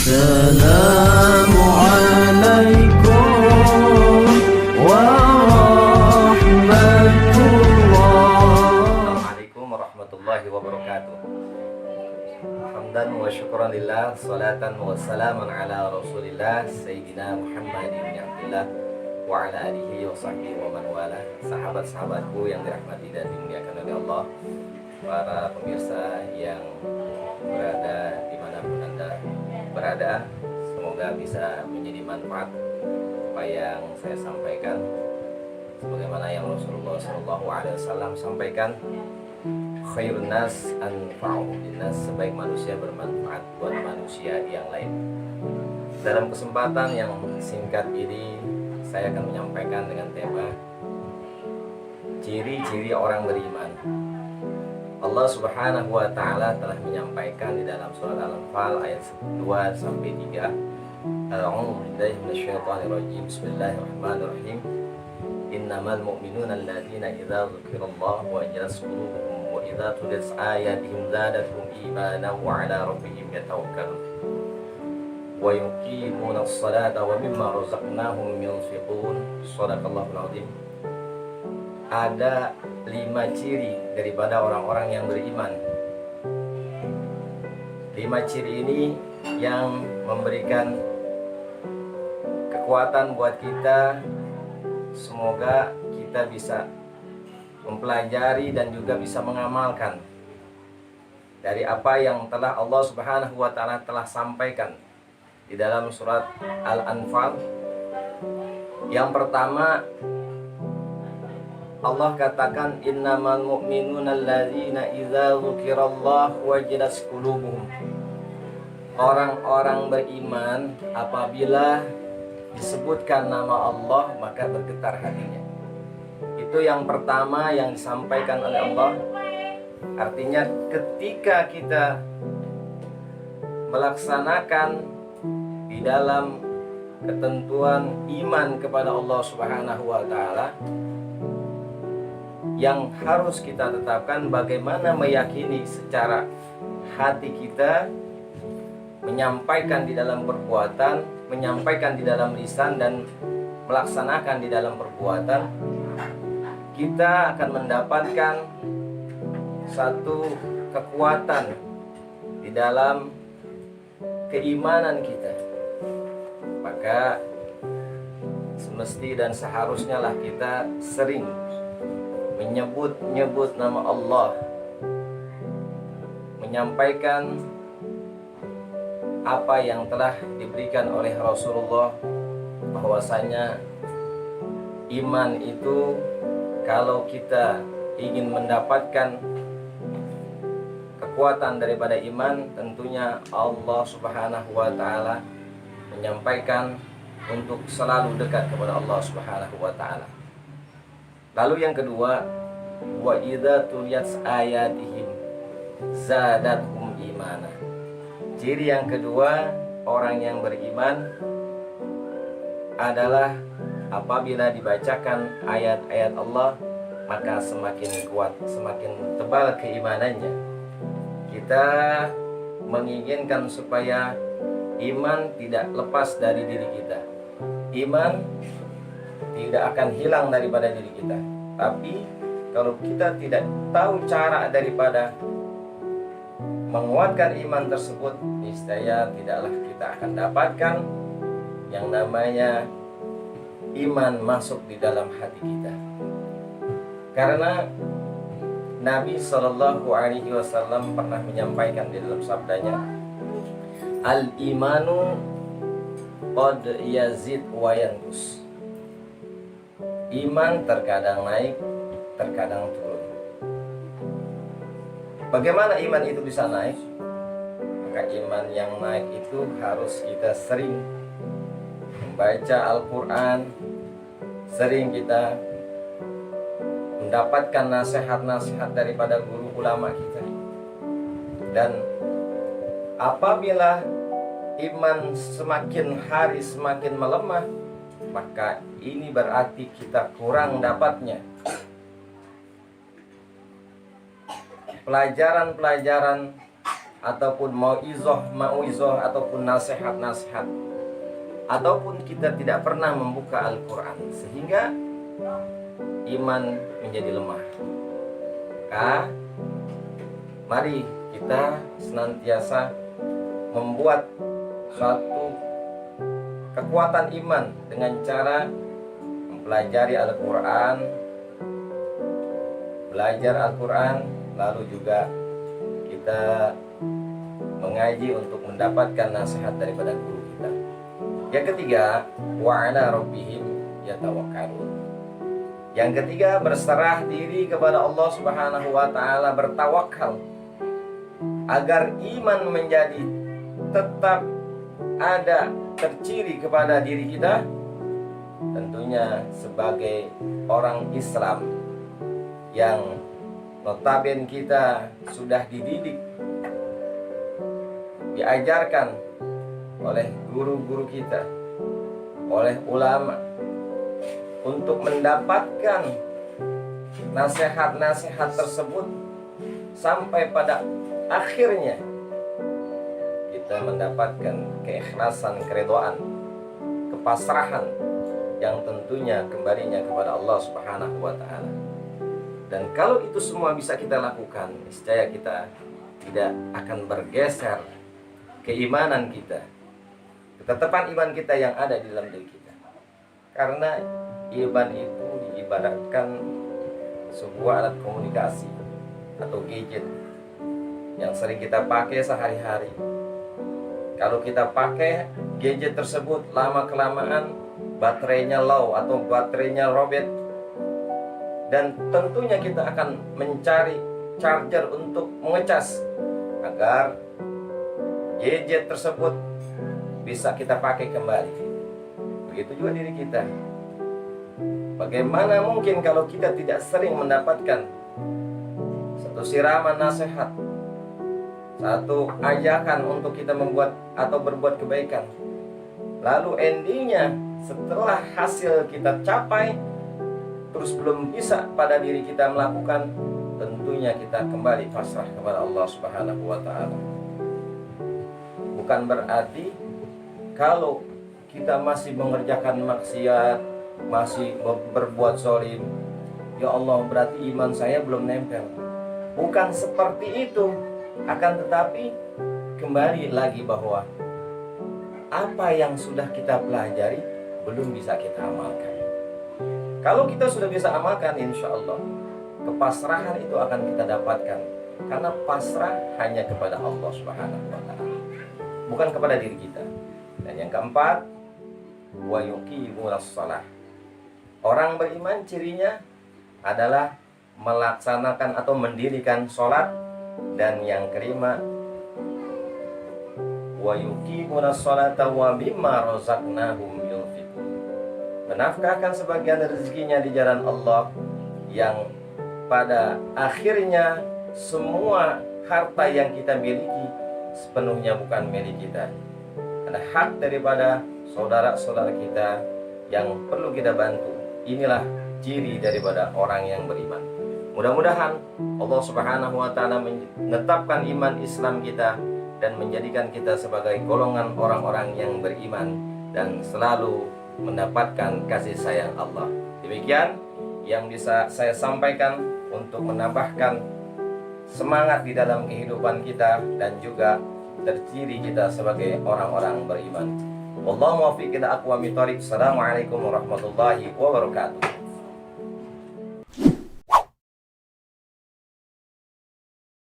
Assalamualaikum warahmatullahi wabarakatuh. Hamdan wa syukran lillah, salatan wa salaman ala rasulillah Sayyidina Muhammad ibn Abdullah wa ala alihi wa sahbihi wa man wala. Sahabat-sahabatku yang dirahmati dan dimuliakan oleh Allah, para pemirsa yang berada dimanapun Anda berada, semoga bisa menjadi manfaat apa yang saya sampaikan, sebagaimana yang Rasulullah SAW sampaikan, khairun nas anfa'uhum linnas, sebaik manusia bermanfaat buat manusia yang lain. Dalam kesempatan yang singkat ini, saya akan menyampaikan dengan tema ciri-ciri orang beriman. Allah Subhanahu wa taala telah menyampaikan di dalam surat Al-Anfal ayat 2 sampai 3. A'udzu billahi minasyaitonir rajim. Bismillahirrahmanirrahim. Innamal mu'minuna alladzina idza dzukirallahu wajilat qulubuhum wa idza tuliyat ayatuhum zadatuhum imanan wa 'ala rabbihim yatawakkalun wa yuqimuna as-salata wa mimma razaqnahum yunfiqun. Shadaqallahul 'azim. Ada 5 ciri daripada orang-orang yang beriman. 5 ciri ini yang memberikan kekuatan buat kita. Semoga kita bisa mempelajari dan juga bisa mengamalkan dari apa yang telah Allah Subhanahu wa taala telah sampaikan di dalam surat Al-Anfal. Yang pertama, Allah katakan innamal mu'minuna alladzina idza dzukirallahu wajilat qulubuhum. Orang-orang beriman apabila disebutkan nama Allah maka bergetar hatinya. Itu yang pertama yang disampaikan oleh Allah. Artinya ketika kita melaksanakan di dalam ketentuan iman kepada Allah Subhanahu wa taala, yang harus kita tetapkan bagaimana meyakini secara hati kita, menyampaikan di dalam perbuatan, menyampaikan di dalam lisan, dan melaksanakan di dalam perbuatan. Kita akan mendapatkan satu kekuatan di dalam keimanan kita. Maka semesti dan seharusnya lah kita sering menyebut nama Allah, menyampaikan apa yang telah diberikan oleh Rasulullah, bahwasanya iman itu kalau kita ingin mendapatkan kekuatan daripada iman, tentunya Allah Subhanahu wa taala menyampaikan untuk selalu dekat kepada Allah Subhanahu wa taala. Lalu yang kedua, wa idza tuliyat ayatihim zadatuhum imana. Ciri yang kedua orang yang beriman adalah apabila dibacakan ayat-ayat Allah maka semakin kuat, semakin tebal keimanannya. Kita menginginkan supaya iman tidak lepas dari diri kita. Iman tidak akan hilang daripada diri kita. Tapi kalau kita tidak tahu cara daripada menguatkan iman tersebut, niscaya tidaklah kita akan dapatkan yang namanya iman masuk di dalam hati kita. Karena Nabi SAW pernah menyampaikan di dalam sabdanya, al-imanu qad yazid wa yanqus. Iman terkadang naik, terkadang turun. Bagaimana iman itu bisa naik? Maka iman yang naik itu harus kita sering membaca Al-Quran, sering kita mendapatkan nasihat-nasihat daripada guru ulama kita. Dan apabila iman semakin hari semakin melemah, maka ini berarti kita kurang dapatnya pelajaran-pelajaran ataupun mauizah ataupun nasihat-nasihat, ataupun kita tidak pernah membuka Al-Quran, sehingga iman menjadi lemah. Mari kita senantiasa membuat suatu kekuatan iman dengan cara mempelajari Al-Quran, belajar Al-Quran, lalu juga kita mengaji untuk mendapatkan nasihat daripada guru kita. Yang ketiga, wa ala rabbihim yatawakkalun. Yang ketiga, berserah diri kepada Allah Subhanahu wa taala, bertawakal agar iman menjadi tetap ada terciri kepada diri kita. Tentunya sebagai orang Islam yang notabene kita sudah dididik, diajarkan oleh guru-guru kita, oleh ulama, untuk mendapatkan nasihat-nasihat tersebut sampai pada akhirnya kita mendapatkan keikhlasan, keridhaan, kepasrahan yang tentunya kembalinya kepada Allah Subhanahu wa taala. Dan kalau itu semua bisa kita lakukan, niscaya kita tidak akan bergeser keimanan kita, ketetapan iman kita yang ada di dalam diri kita. Karena iman itu diibaratkan sebuah alat komunikasi atau gadget yang sering kita pakai sehari-hari. Kalau kita pakai gadget tersebut lama-kelamaan baterainya low atau baterainya robek, dan tentunya kita akan mencari charger untuk mengecas agar gadget tersebut bisa kita pakai kembali. Begitu juga diri kita. Bagaimana mungkin kalau kita tidak sering mendapatkan satu siraman nasihat, satu ajakan untuk kita membuat atau berbuat kebaikan, lalu endingnya setelah hasil kita capai terus belum bisa pada diri kita melakukan, tentunya kita kembali pasrah kepada Allah Subhanahu wa taala. Bukan berarti kalau kita masih mengerjakan maksiat, masih berbuat zalim, ya Allah berarti iman saya belum nempel. Bukan seperti itu. Akan tetapi kembali lagi bahwa apa yang sudah kita pelajari belum bisa kita amalkan. Kalau kita sudah bisa amalkan, insya Allah kepasrahan itu akan kita dapatkan. Karena pasrah hanya kepada Allah Subhanahu wa taala, bukan kepada diri kita. Dan yang keempat, wa yuqimunas shalah. Orang beriman cirinya adalah melaksanakan atau mendirikan sholat. Dan yang kelima, wa yuqimunas sholata wa mimma razaqnahum yunfiqun. Menafkahkan sebagian rezekinya di jalan Allah, yang pada akhirnya semua harta yang kita miliki sepenuhnya bukan milik kita. Ada hak daripada saudara-saudara kita yang perlu kita bantu. Inilah ciri daripada orang yang beriman. Mudah-mudahan Allah Subhanahu wa taala menetapkan iman Islam kita dan menjadikan kita sebagai golongan orang-orang yang beriman dan selalu mendapatkan kasih sayang Allah. Demikian yang bisa saya sampaikan untuk menambahkan semangat di dalam kehidupan kita dan juga terciri kita sebagai orang-orang beriman. Wallahu muwaffiq ila aqwamit thoriq. Assalamualaikum warahmatullahi wabarakatuh.